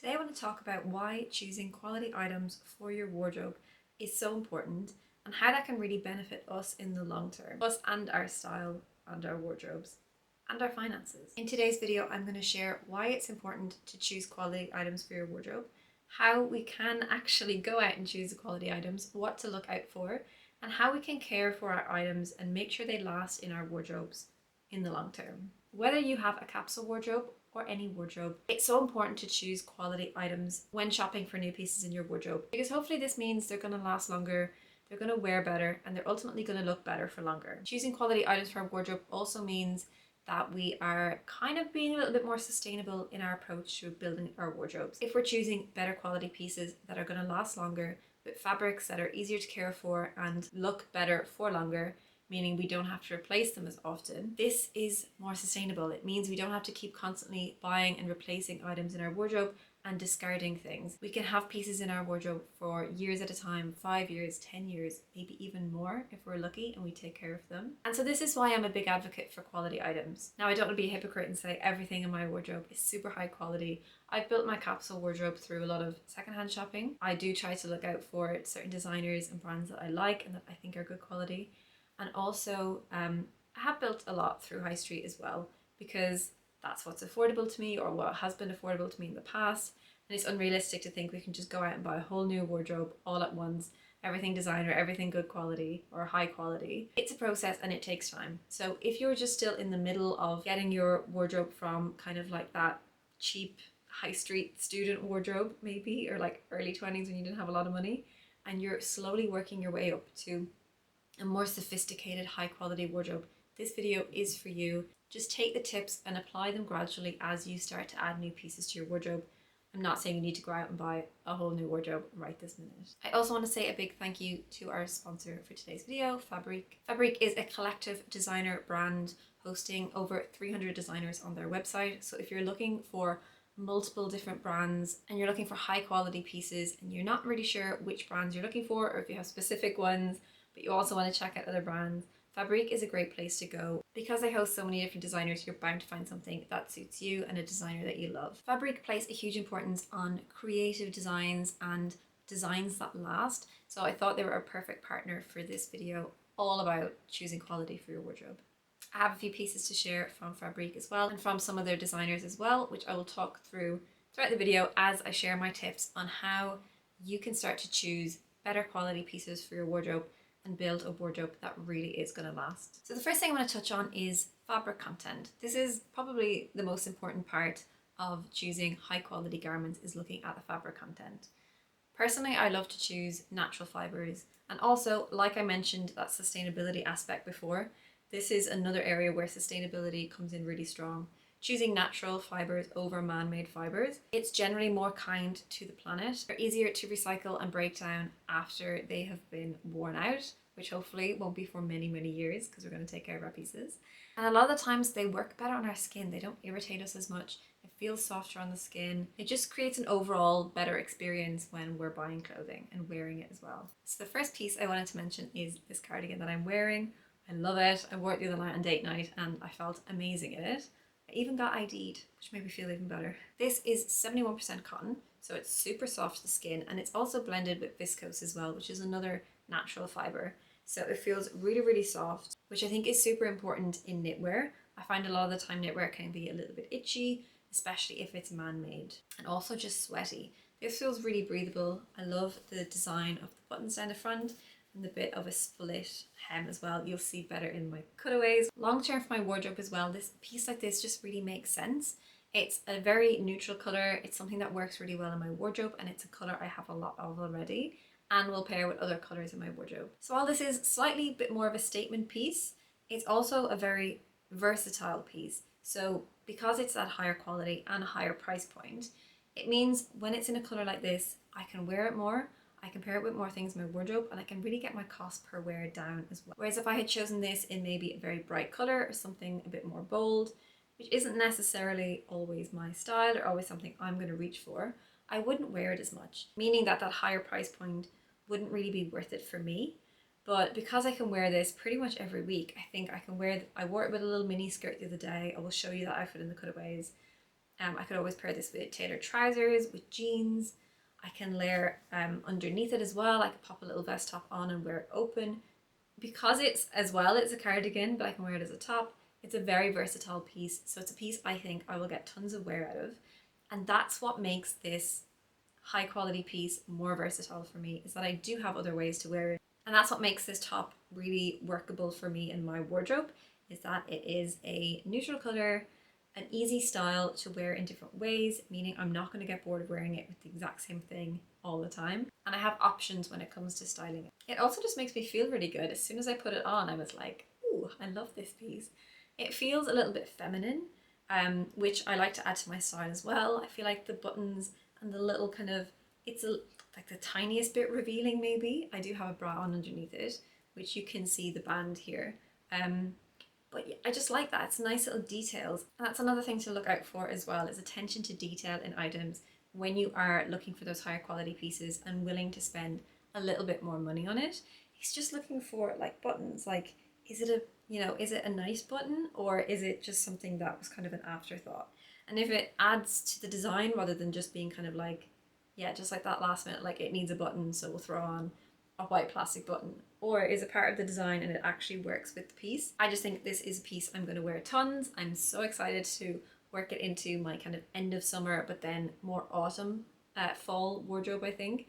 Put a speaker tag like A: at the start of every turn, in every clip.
A: Today I want to talk about why choosing quality items for your wardrobe is so important and how that can really benefit us in the long term, us and our style and our wardrobes and our finances. In today's video, I'm going to share why it's important to choose quality items for your wardrobe, how we can actually go out and choose the quality items, what to look out for, and how we can care for our items and make sure they last in our wardrobes in the long term. Whether you have a capsule wardrobe or any wardrobe, it's so important to choose quality items when shopping for new pieces in your wardrobe, because hopefully this means they're going to last longer, they're going to wear better, and they're ultimately going to look better for longer. Choosing quality items for our wardrobe also means that we are kind of being a little bit more sustainable in our approach to building our wardrobes. If we're choosing better quality pieces that are going to last longer, with fabrics that are easier to care for and look better for longer, meaning we don't have to replace them as often, this is more sustainable. It means we don't have to keep constantly buying and replacing items in our wardrobe and discarding things. We can have pieces in our wardrobe for years at a time, 5 years, 10 years, maybe even more if we're lucky and we take care of them. And so this is why I'm a big advocate for quality items. Now, I don't want to be a hypocrite and say everything in my wardrobe is super high quality. I've built my capsule wardrobe through a lot of secondhand shopping. I do try to look out for certain designers and brands that I like and that I think are good quality. And also, I have built a lot through high street as well, because that's what's affordable to me or what has been affordable to me in the past. And it's unrealistic to think we can just go out and buy a whole new wardrobe all at once, everything designer, everything good quality or high quality. It's a process and it takes time. So if you're just still in the middle of getting your wardrobe from kind of like that cheap high street student wardrobe maybe, or like early 20s when you didn't have a lot of money, and you're slowly working your way up to a more sophisticated high quality wardrobe, this video is for you. Just take the tips and apply them gradually as you start to add new pieces to your wardrobe. I'm not saying you need to go out and buy a whole new wardrobe right this minute. I also want to say a big thank you to our sponsor for today's video, Fabrique. Fabrique is a collective designer brand hosting over 300 designers on their website. So if you're looking for multiple different brands and you're looking for high quality pieces and you're not really sure which brands you're looking for, or if you have specific ones, but you also want to check out other brands, Fabrique is a great place to go. Because they host so many different designers, you're bound to find something that suits you and a designer that you love. Fabrique place a huge importance on creative designs and designs that last, so I thought they were a perfect partner for this video, all about choosing quality for your wardrobe. I have a few pieces to share from Fabrique as well, and from some of their designers as well, which I will talk through throughout the video as I share my tips on how you can start to choose better quality pieces for your wardrobe and build a wardrobe that really is going to last. So the first thing I want to touch on is fabric content. This is probably the most important part of choosing high quality garments, is looking at the fabric content. Personally, I love to choose natural fibers, and also, like I mentioned, that sustainability aspect before, this is another area where sustainability comes in really strong. Choosing natural fibers over man-made fibers, it's generally more kind to the planet. They're easier to recycle and break down after they have been worn out, which hopefully won't be for many, many years because we're going to take care of our pieces. And a lot of the times they work better on our skin. They don't irritate us as much. It feels softer on the skin. It just creates an overall better experience when we're buying clothing and wearing it as well. So the first piece I wanted to mention is this cardigan that I'm wearing. I love it. I wore it the other night on date night and I felt amazing in it. I even got ID'd, which made me feel even better. This is 71% cotton, so it's super soft to the skin, and it's also blended with viscose as well, which is another natural fiber. So it feels really, really soft, which I think is super important in knitwear. I find a lot of the time knitwear can be a little bit itchy, especially if it's man-made, and also just sweaty. This feels really breathable. I love the design of the buttons down the front, and the bit of a split hem as well. You'll see better in my cutaways. Long term for my wardrobe as well, this piece like this just really makes sense. It's a very neutral color. It's something that works really well in my wardrobe, and it's a color I have a lot of already and will pair with other colors in my wardrobe. So while this is slightly bit more of a statement piece, it's also a very versatile piece. So because it's that higher quality and a higher price point, it means when it's in a color like this, I can wear it more, I can pair it with more things in my wardrobe, and I can really get my cost per wear down as well. Whereas if I had chosen this in maybe a very bright color or something a bit more bold, which isn't necessarily always my style or always something I'm going to reach for, I wouldn't wear it as much, meaning that that higher price point wouldn't really be worth it for me. But because I can wear this pretty much every week, I think I can wear I wore it with a little mini skirt the other day. I will show you that outfit in the cutaways. I could always pair this with tailored trousers, with jeans. I can layer underneath it as well. I could pop a little vest top on and wear it open. Because it's a cardigan, but I can wear it as a top. It's a very versatile piece. So it's a piece I think I will get tons of wear out of. And that's what makes this high quality piece more versatile for me, is that I do have other ways to wear it. And that's what makes this top really workable for me in my wardrobe, is that it is a neutral color, an easy style to wear in different ways, meaning I'm not going to get bored of wearing it with the exact same thing all the time. And I have options when it comes to styling it. It also just makes me feel really good. As soon as I put it on, I was like, ooh, I love this piece. It feels a little bit feminine, which I like to add to my style as well. I feel like the buttons and the little kind of, like the tiniest bit revealing maybe. I do have a bra on underneath it, which you can see the band here. But yeah, I just like that. It's nice little details. And that's another thing to look out for as well, is attention to detail in items when you are looking for those higher quality pieces and willing to spend a little bit more money on it. He's just looking for like buttons, like is it a nice button, or is it just something that was kind of an afterthought? And if it adds to the design rather than just being kind of like, yeah, just like that last minute, like it needs a button, so we'll throw on a white plastic button, or is it part of the design and it actually works with the piece? I just think this is a piece I'm going to wear tons. I'm so excited to work it into my kind of end of summer, but then more autumn, fall wardrobe. I think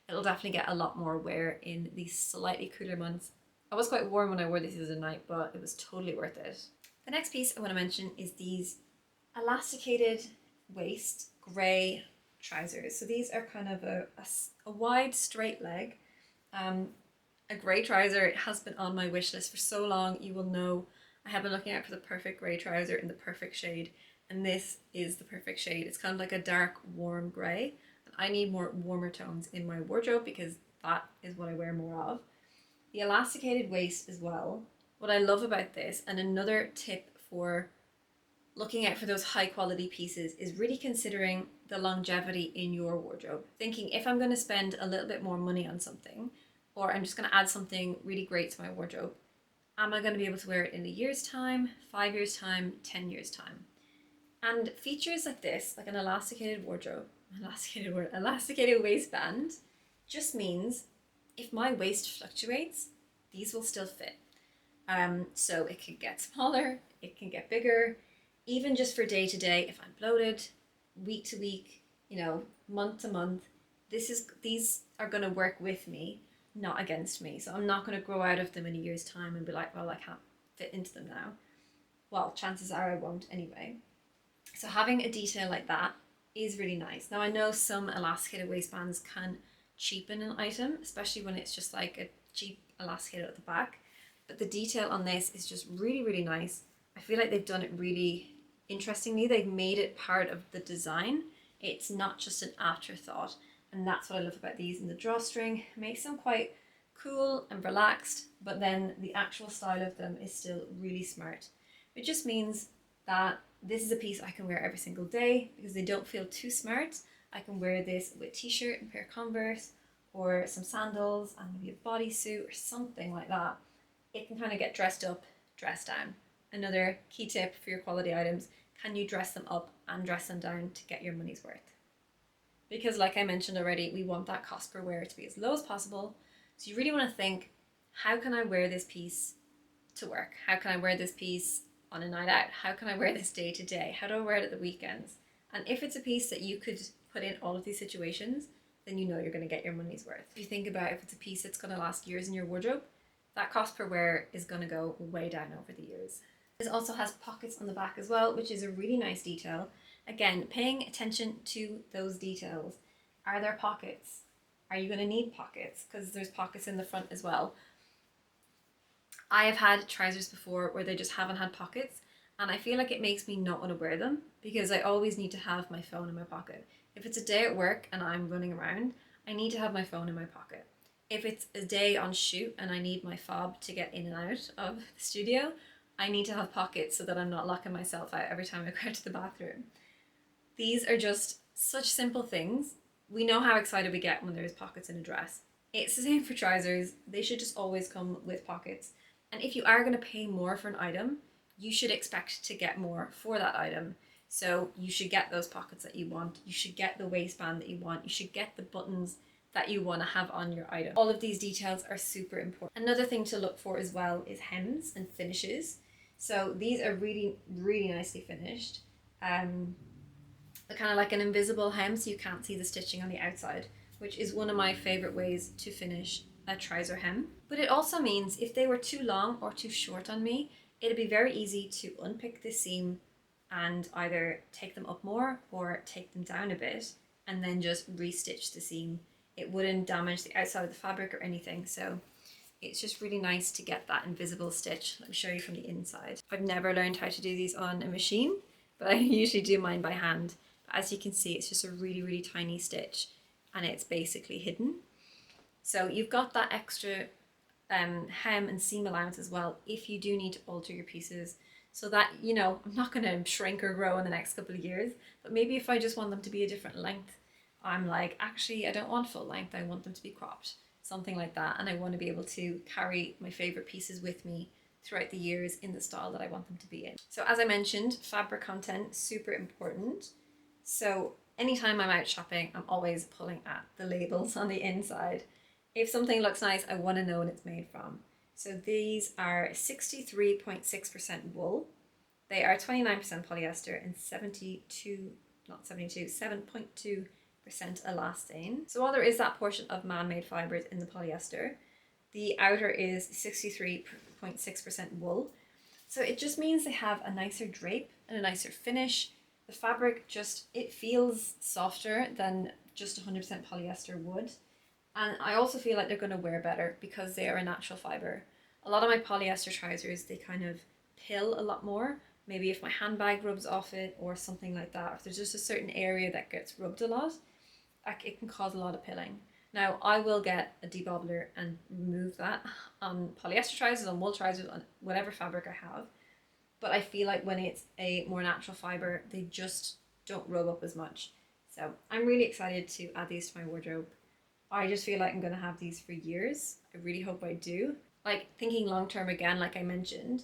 A: it'll definitely get a lot more wear in these slightly cooler months. I was quite warm when I wore this the other night, but it was totally worth it. The next piece I want to mention is these elasticated waist grey trousers. So these are kind of a wide straight leg, a grey trouser. It has been on my wish list for so long. You will know I have been looking out for the perfect grey trouser in the perfect shade, and this is the perfect shade. It's kind of like a dark warm grey, and I need more warmer tones in my wardrobe because that is what I wear more of. The elasticated waist as well. What I love about this, and another tip for looking out for those high quality pieces, is really considering the longevity in your wardrobe. Thinking, if I'm going to spend a little bit more money on something, or I'm just going to add something really great to my wardrobe, am I going to be able to wear it in a year's time, 5 years time, 10 years time? And features like this, like an elasticated waistband, just means if my waist fluctuates, these will still fit. So it can get smaller, it can get bigger, even just for day to day. If I'm bloated, week to week, month to month, these are going to work with me, not against me. So I'm not going to grow out of them in a year's time and be like, well, I can't fit into them now. Well, chances are I won't anyway. So having a detail like that is really nice. Now I know some elasticated waistbands can cheapen an item, especially when it's just like a cheap elasticated at the back. But the detail on this is just really, really nice. I feel like they've done it really interestingly. They've made it part of the design. It's not just an afterthought. And that's what I love about these. And the drawstring makes them quite cool and relaxed, but then the actual style of them is still really smart. It just means that this is a piece I can wear every single day because they don't feel too smart. I can wear this with a t-shirt and a pair of Converse, or some sandals and maybe a bodysuit or something like that. It can kind of get dressed up, dressed down. Another key tip for your quality items: can you dress them up and dress them down to get your money's worth? Because like I mentioned already, we want that cost per wear to be as low as possible. So you really want to think, how can I wear this piece to work? How can I wear this piece on a night out? How can I wear this day to day? How do I wear it at the weekends? And if it's a piece that you could put in all of these situations, then you know you're going to get your money's worth. If you think about if it's a piece that's going to last years in your wardrobe, that cost per wear is going to go way down over the years. This also has pockets on the back as well, which is a really nice detail. Again, paying attention to those details. Are there pockets? Are you going to need pockets? Because there's pockets in the front as well. I have had trousers before where they just haven't had pockets, and I feel like it makes me not want to wear them because I always need to have my phone in my pocket. If it's a day at work and I'm running around, I need to have my phone in my pocket. If it's a day on shoot and I need my fob to get in and out of the studio, I need to have pockets so that I'm not locking myself out every time I go to the bathroom. These are just such simple things. We know how excited we get when there's pockets in a dress. It's the same for trousers. They should just always come with pockets. And if you are going to pay more for an item, you should expect to get more for that item. So you should get those pockets that you want. You should get the waistband that you want. You should get the buttons that you want to have on your item. All of these details are super important. Another thing to look for as well is hems and finishes. So these are really, really nicely finished. They're kind of like an invisible hem, so you can't see the stitching on the outside, which is one of my favorite ways to finish a trouser hem. But it also means if they were too long or too short on me, it'd be very easy to unpick the seam and either take them up more or take them down a bit and then just restitch the seam. It wouldn't damage the outside of the fabric or anything, so it's just really nice to get that invisible stitch. Let me show you from the inside. I've never learned how to do these on a machine, but I usually do mine by hand. But as you can see, it's just a really, really tiny stitch and it's basically hidden. So you've got that extra hem and seam allowance as well if you do need to alter your pieces, so that, you know, I'm not going to shrink or grow in the next couple of years, but maybe if I just want them to be a different length, I'm like, actually, I don't want full length, I want them to be cropped, something like that. And I want to be able to carry my favorite pieces with me throughout the years in the style that I want them to be in. So as I mentioned, fabric content, super important. So anytime I'm out shopping, I'm always pulling at the labels on the inside. If something looks nice, I want to know what it's made from. So these are 63.6% wool. They are 29% polyester and 7.2% elastane. So while there is that portion of man-made fibers in the polyester, the outer is 63.6% wool. So it just means they have a nicer drape and a nicer finish. The fabric just, it feels softer than just 100% polyester would. And I also feel like they're going to wear better because they are a natural fiber. A lot of my polyester trousers, they kind of pill a lot more. Maybe if my handbag rubs off it or something like that, if there's just a certain area that gets rubbed a lot, it can cause a lot of pilling. Now, I will get a debobbler and remove that on polyester trousers, on wool trousers, on whatever fabric I have. But I feel like when it's a more natural fiber, they just don't rub up as much. So I'm really excited to add these to my wardrobe. I just feel like I'm going to have these for years. I really hope I do. Like, thinking long term again, like I mentioned,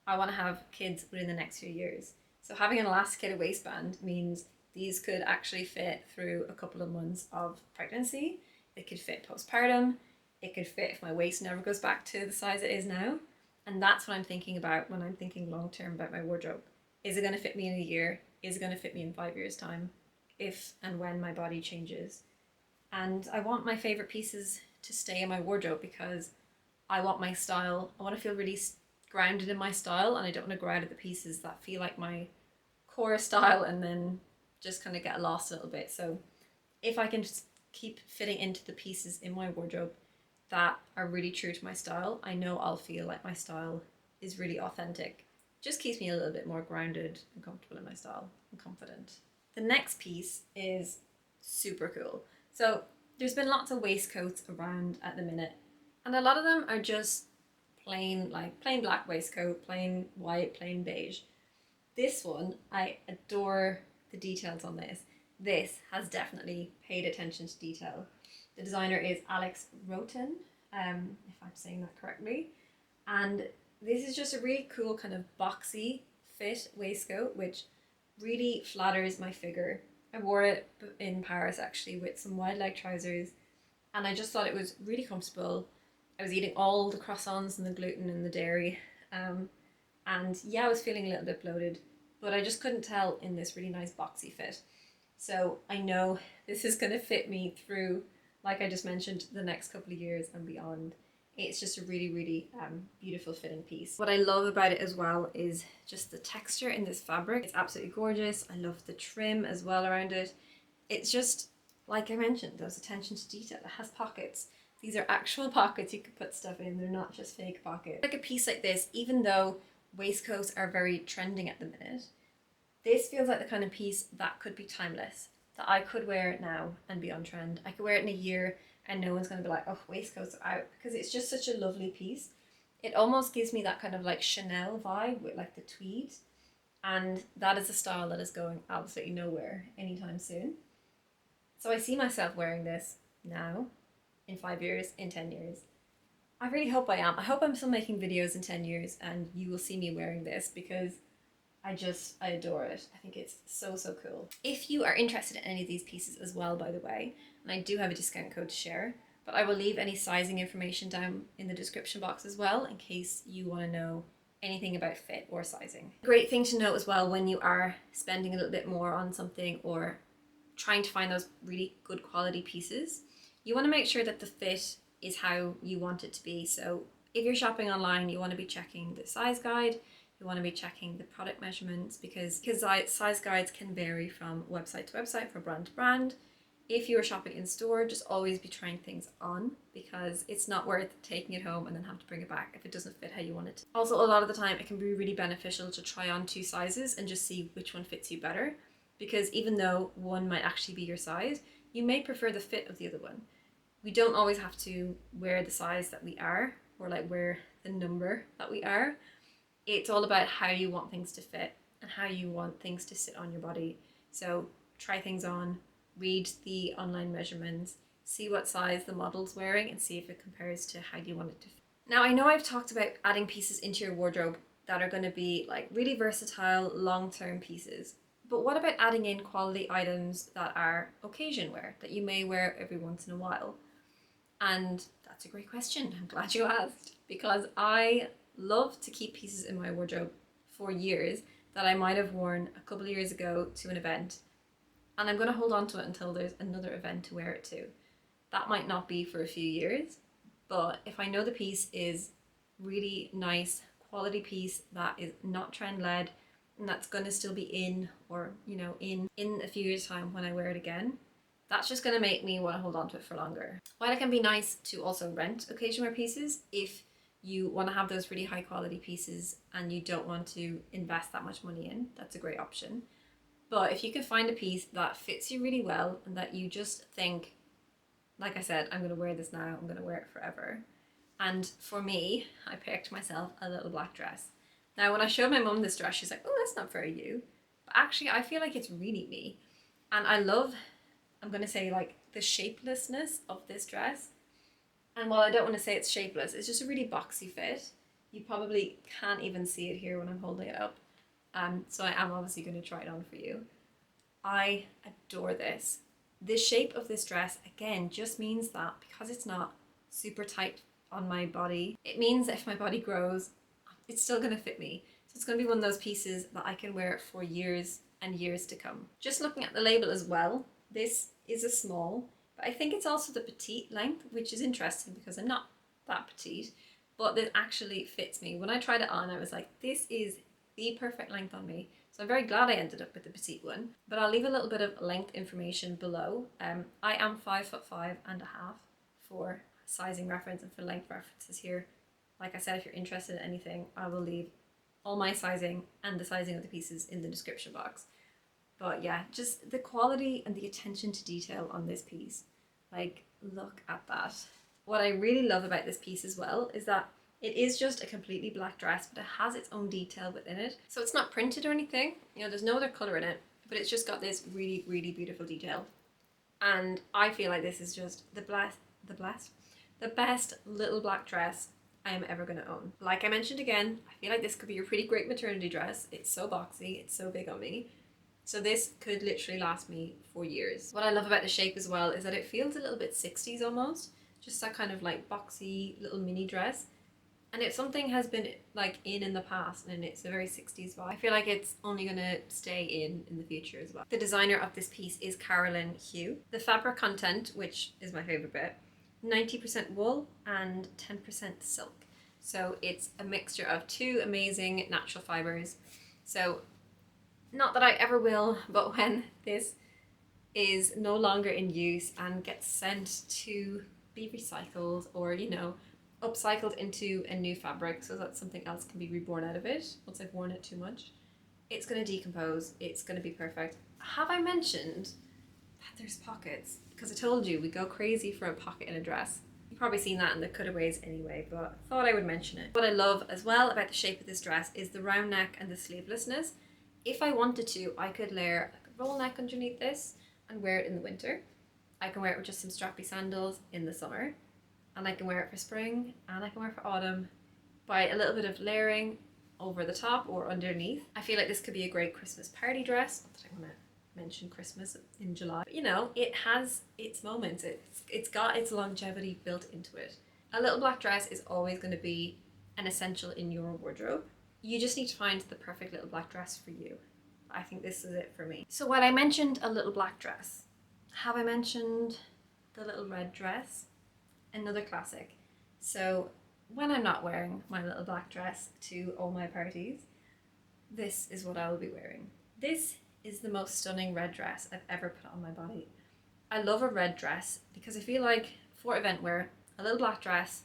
A: I want to have kids within the next few years. So having an elasticated waistband means these could actually fit through a couple of months of pregnancy. It could fit postpartum. It could fit if my waist never goes back to the size it is now. And that's what I'm thinking about when I'm thinking long term about my wardrobe. Is it going to fit me in a year? Is it going to fit me in 5 years' time? If and when my body changes. And I want my favorite pieces to stay in my wardrobe because I want my style. I want to feel really grounded in my style, and I don't want to grow out of the pieces that feel like my core style and then just kind of get lost a little bit. So if I can just keep fitting into the pieces in my wardrobe that are really true to my style, I know I'll feel like my style is really authentic. Just keeps me a little bit more grounded and comfortable in my style and confident. The next piece is super cool. So there's been lots of waistcoats around at the minute, and a lot of them are just plain, like plain black waistcoat, plain white, plain beige. This one, I adore the details on this. This has definitely paid attention to detail. The designer is Alex Roten, if I'm saying that correctly. And this is just a really cool kind of boxy fit waistcoat, which really flatters my figure. I wore it in Paris actually with some wide leg trousers, and I just thought it was really comfortable. I was eating all the croissants and the gluten and the dairy, and yeah, I was feeling a little bit bloated, but I just couldn't tell in this really nice boxy fit. So I know this is going to fit me through, like I just mentioned, the next couple of years and beyond. It's just a really, really beautiful fitting piece. What I love about it as well is just the texture in this fabric. It's absolutely gorgeous. I love the trim as well around it. It's just, like I mentioned, there's attention to detail. It has pockets. These are actual pockets you could put stuff in. They're not just fake pockets. Like a piece like this, even though waistcoats are very trending at the minute, this feels like the kind of piece that could be timeless, that I could wear it now and be on trend. I could wear it in a year and no one's going to be like, oh, waistcoats are out, because it's just such a lovely piece. It almost gives me that kind of like Chanel vibe with like the tweed, and that is a style that is going absolutely nowhere anytime soon. So I see myself wearing this now, in 5 years, in 10 years. I really hope I am. I hope I'm still making videos in 10 years and you will see me wearing this, because I adore it. I think it's so, so cool. If you are interested in any of these pieces as well, by the way, and I do have a discount code to share, but I will leave any sizing information down in the description box as well, in case you want to know anything about fit or sizing. Great thing to know as well when you are spending a little bit more on something or trying to find those really good quality pieces, you want to make sure that the fit is how you want it to be. So if you're shopping online, you want to be checking the size guide, you want to be checking the product measurements, because size guides can vary from website to website, from brand to brand. If you're shopping in store, just always be trying things on, because it's not worth taking it home and then have to bring it back if it doesn't fit how you want it to. Also, a lot of the time it can be really beneficial to try on 2 sizes and just see which one fits you better, because even though one might actually be your size, you may prefer the fit of the other one. We don't always have to wear the size that we are, or like wear the number that we are. It's all about how you want things to fit and how you want things to sit on your body. So try things on, read the online measurements, see what size the model's wearing, and see if it compares to how you want it to fit. Now, I know I've talked about adding pieces into your wardrobe that are going to be like really versatile, long-term pieces. But what about adding in quality items that are occasion wear, that you may wear every once in a while? And that's a great question. I'm glad you asked, because I love to keep pieces in my wardrobe for years that I might have worn a couple of years ago to an event, and I'm going to hold on to it until there's another event to wear it to. That might not be for a few years, but if I know the piece is really nice, quality piece that is not trend led, and that's going to still be in, or you know, in a few years time when I wear it again, that's just going to make me want to hold on to it for longer. While it can be nice to also rent occasion wear pieces, if you want to have those really high quality pieces and you don't want to invest that much money in, that's a great option. But if you can find a piece that fits you really well and that you just think, like I said, I'm going to wear this now, I'm going to wear it forever. And for me, I picked myself a little black dress. Now, when I showed my mum this dress, she's like, oh, that's not very you. But actually, I feel like it's really me. And I love, I'm going to say, like, the shapelessness of this dress. And while I don't want to say it's shapeless, it's just a really boxy fit. You probably can't even see it here when I'm holding it up. So I am obviously going to try it on for you. I adore this. The shape of this dress, again, just means that because it's not super tight on my body, it means that if my body grows, it's still going to fit me. So it's going to be one of those pieces that I can wear for years and years to come. Just looking at the label as well, this is a small, but I think it's also the petite length, which is interesting because I'm not that petite, but this actually fits me. When I tried it on, I was like, this is the perfect length on me. So I'm very glad I ended up with the petite one, but I'll leave a little bit of length information below. I am 5'5.5" for sizing reference and for length references here. Like I said, if you're interested in anything, I will leave all my sizing and the sizing of the pieces in the description box. But yeah, just the quality and the attention to detail on this piece. Like, look at that. What I really love about this piece as well is that it is just a completely black dress, but it has its own detail within it. So it's not printed or anything, you know, there's no other colour in it, but it's just got this really, really beautiful detail. And I feel like this is just the best little black dress I am ever going to own. Like I mentioned again, I feel like this could be a pretty great maternity dress. It's so boxy, it's so big on me. So this could literally last me for years. What I love about the shape as well is that it feels a little bit 60s almost. Just that kind of like boxy little mini dress. And if something has been like in the past and it's a very 60s vibe, I feel like it's only going to stay in the future as well. The designer of this piece is Carolyn Hugh. The fabric content, which is my favorite bit, 90% wool and 10% silk. So it's a mixture of 2 amazing natural fibers. So not that I ever will, but when this is no longer in use and gets sent to be recycled or, you know, upcycled into a new fabric so that something else can be reborn out of it once I've worn it too much, it's going to decompose, it's going to be perfect. Have I mentioned that there's pockets? Because I told you we go crazy for a pocket in a dress. You've probably seen that in the cutaways anyway, but I thought I would mention it. What I love as well about the shape of this dress is the round neck and the sleevelessness. If I wanted to, I could layer like a roll neck underneath this and wear it in the winter. I can wear it with just some strappy sandals in the summer, and I can wear it for spring and I can wear it for autumn by a little bit of layering over the top or underneath. I feel like this could be a great Christmas party dress. Not that I want to mention Christmas in July. But, you know, it has its moments. It's got its longevity built into it. A little black dress is always going to be an essential in your wardrobe. You just need to find the perfect little black dress for you. I think this is it for me. So when I mentioned a little black dress, have I mentioned the little red dress? Another classic. So when I'm not wearing my little black dress to all my parties, this is what I will be wearing. This is the most stunning red dress I've ever put on my body. I love a red dress because I feel like for event wear, a little black dress,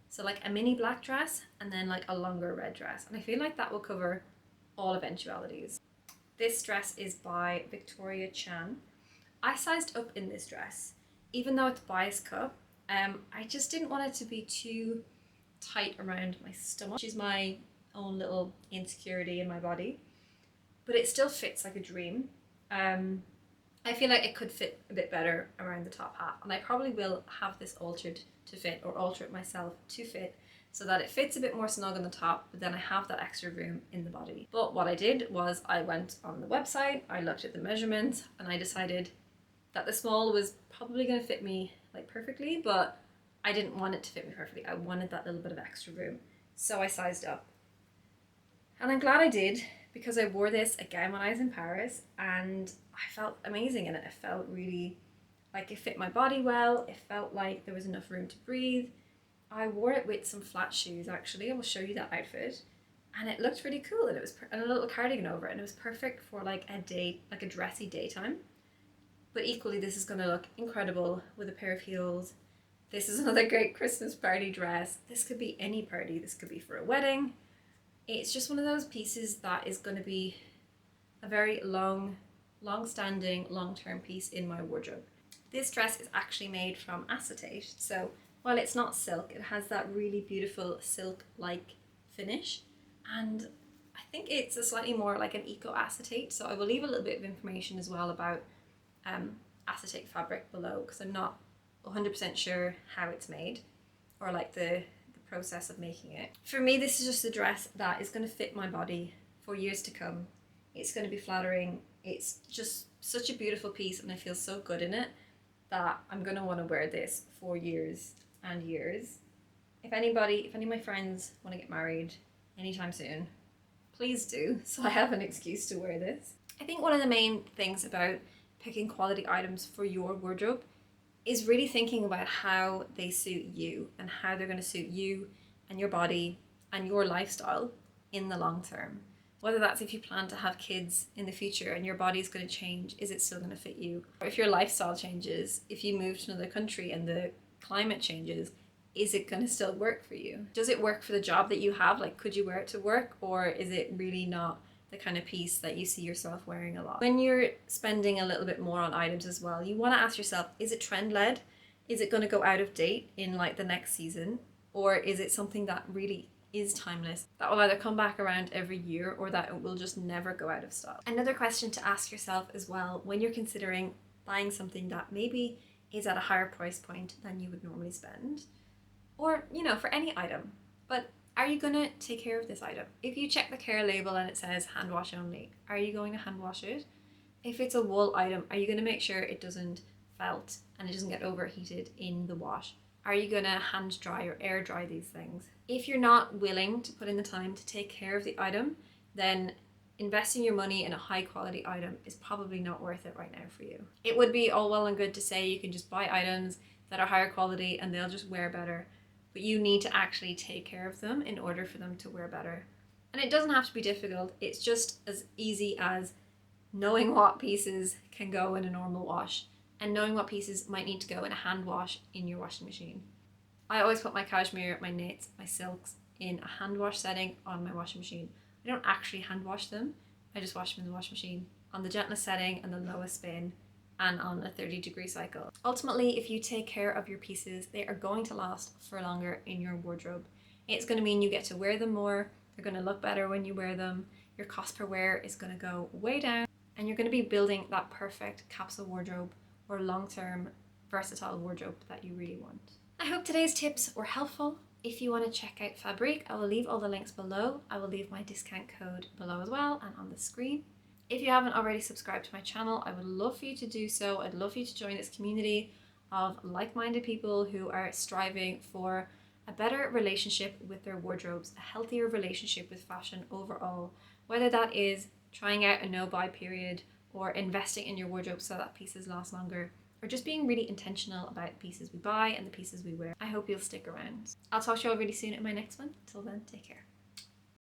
A: so like a mini black dress and then like a longer red dress. And I feel like that will cover all eventualities. This dress is by Victoria Chan. I sized up in this dress, even though it's bias cup. I just didn't want it to be too tight around my stomach, which is my own little insecurity in my body, but it still fits like a dream. I feel like it could fit a bit better around the top half, and I probably will have this altered to fit, or alter it myself to fit, so that it fits a bit more snug on the top, but then I have that extra room in the body. But what I did was I went on the website, I looked at the measurements, and I decided that the small was probably going to fit me like perfectly, but I didn't want it to fit me perfectly. I wanted that little bit of extra room. So I sized up. And I'm glad I did, because I wore this again when I was in Paris and I felt amazing in it. It felt really like it fit my body well. It felt like there was enough room to breathe. I wore it with some flat shoes actually. I will show you that outfit. And it looked really cool, and it was and a little cardigan over it, and it was perfect for like a day, like a dressy daytime. But equally, this is going to look incredible with a pair of heels. This is another great Christmas party dress. This could be any party. This could be for a wedding. It's just one of those pieces that is going to be a very long-standing, long-term piece in my wardrobe. This dress is actually made from acetate. So while it's not silk, it has that really beautiful silk-like finish. And I think it's a slightly more like an eco-acetate. So I will leave a little bit of information as well about acetate fabric below, because I'm not 100% sure how it's made or like the process of making it. For me, this is just a dress that is going to fit my body for years to come. It's going to be flattering. It's just such a beautiful piece, and I feel so good in it that I'm going to want to wear this for years and years. If any of my friends want to get married anytime soon, please do, so I have an excuse to wear this. I think one of the main things about picking quality items for your wardrobe is really thinking about how they suit you and how they're going to suit you and your body and your lifestyle in the long term. Whether that's if you plan to have kids in the future and your body's going to change, is it still going to fit you? Or if your lifestyle changes, if you move to another country and the climate changes, is it going to still work for you? Does it work for the job that you have? Like, could you wear it to work, or is it really not the kind of piece that you see yourself wearing a lot? When you're spending a little bit more on items as well, you want to ask yourself, is it trend led? Is it going to go out of date in like the next season? Or is it something that really is timeless, that will either come back around every year or that it will just never go out of style? Another question to ask yourself as well when you're considering buying something that maybe is at a higher price point than you would normally spend, or, you know, for any item, but are you going to take care of this item? If you check the care label and it says hand wash only, are you going to hand wash it? If it's a wool item, are you going to make sure it doesn't felt and it doesn't get overheated in the wash? Are you going to hand dry or air dry these things? If you're not willing to put in the time to take care of the item, then investing your money in a high quality item is probably not worth it right now for you. It would be all well and good to say you can just buy items that are higher quality and they'll just wear better, but you need to actually take care of them in order for them to wear better. And it doesn't have to be difficult. It's just as easy as knowing what pieces can go in a normal wash and knowing what pieces might need to go in a hand wash in your washing machine. I always put my cashmere, my knits, my silks in a hand wash setting on my washing machine. I don't actually hand wash them. I just wash them in the washing machine on the gentlest setting and the lowest spin and on a 30-degree cycle. Ultimately, if you take care of your pieces, they are going to last for longer in your wardrobe. It's going to mean you get to wear them more, they're going to look better when you wear them, your cost per wear is going to go way down, and you're going to be building that perfect capsule wardrobe or long-term versatile wardrobe that you really want. I hope today's tips were helpful. If you want to check out Fabrique, I will leave all the links below. I will leave my discount code below as well and on the screen. If you haven't already subscribed to my channel, I would love for you to do so. I'd love for you to join this community of like-minded people who are striving for a better relationship with their wardrobes, a healthier relationship with fashion overall, whether that is trying out a no-buy period or investing in your wardrobe so that pieces last longer, or just being really intentional about the pieces we buy and the pieces we wear. I hope you'll stick around. I'll talk to you all really soon in my next one. Till then, take care.